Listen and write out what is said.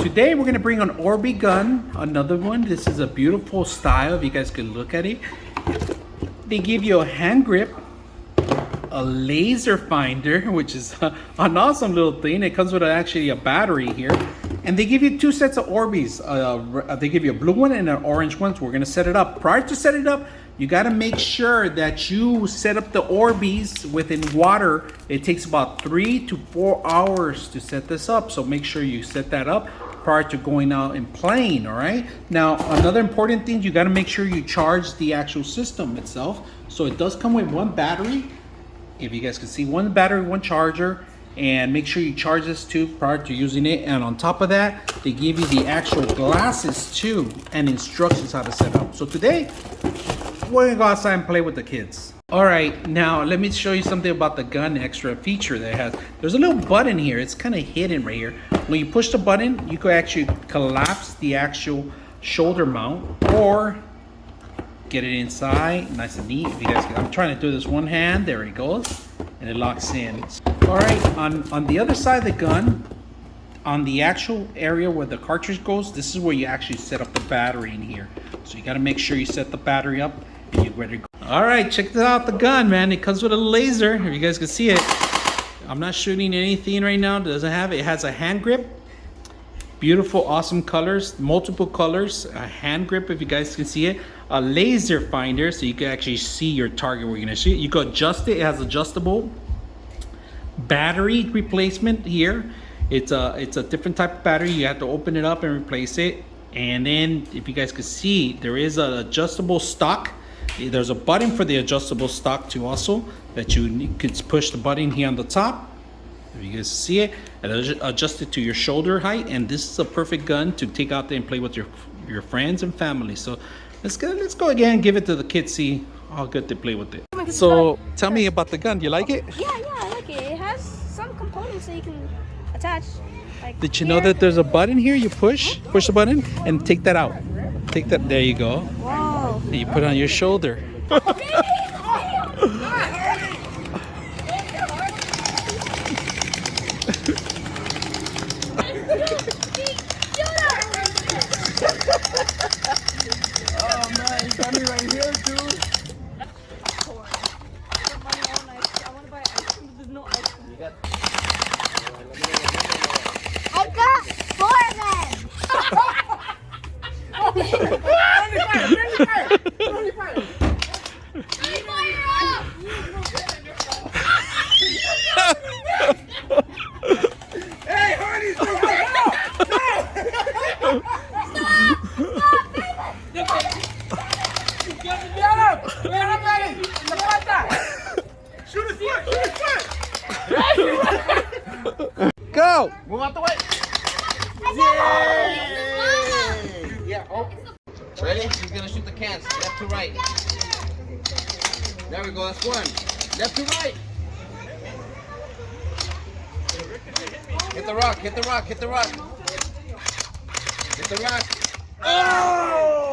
Today we're gonna bring an Orbi gun, another one. This is a beautiful style, if you guys could look at it. They give you a hand grip, a laser finder, which is an awesome little thing. It comes with actually a battery here. And they give you two sets of Orbeez. They give you a blue one and an orange one, so we're gonna set it up. Prior to setting it up, you gotta make sure that you set up the Orbeez within water. It takes about 3 to 4 hours to set this up, so make sure you set that up prior to going out and playing, all right? Now, another important thing, you gotta make sure you charge the actual system itself. So it does come with one battery. If you guys can see, one battery, one charger, and make sure you charge this too prior to using it. And on top of that, they give you the actual glasses too and instructions how to set up. So today, we're gonna go outside and play with the kids. All right, now let me show you something about the gun extra feature that it has. There's a little button here. It's kind of hidden right here. When you push the button, you could actually collapse the actual shoulder mount or get it inside, nice and neat. If you guys can, I'm trying to do this one hand. There it goes, and it locks in. All right, on the other side of the gun, on the actual area where the cartridge goes, this is where you actually set up the battery in here. So you got to make sure you set the battery up and you're ready to go. All right, check out the gun, man. It comes with a laser, if you guys can see it. I'm not shooting anything right now. It doesn't have it. It has a hand grip. Beautiful, awesome colors, multiple colors. A hand grip, if you guys can see it. A laser finder, so you can actually see your target where you're gonna shoot. You can adjust it. It has adjustable battery replacement here. It's a different type of battery. You have to open it up and replace it. And then, if you guys can see, there is an adjustable stock. There's a button for the adjustable stock too, also, that you could push the button here on the top. If you guys see it, and adjust it to your shoulder height. And this is a perfect gun to take out there and play with your friends and family. So let's go again, give it to the kids, see how good they play with it. So tell me about the gun. Do you like it? Yeah, I like it. It has some components that you can attach. Like Did you know that there's a button here? You push the button and take that out. Take that. There you go. Whoa. And you put it on your shoulder. Oh man, you got me right here, dude. I got 4 of them. Hey, Hardy's no! Get up! Get up, Eddie! In the pata! Shoot his foot! Go! Move out the way! Yeah, oh. Ready? He's gonna shoot the cans. Left to right. There we go, that's one. Left to right. Hit the rock, hit the rock, hit the rock. Hit the rock. Oh!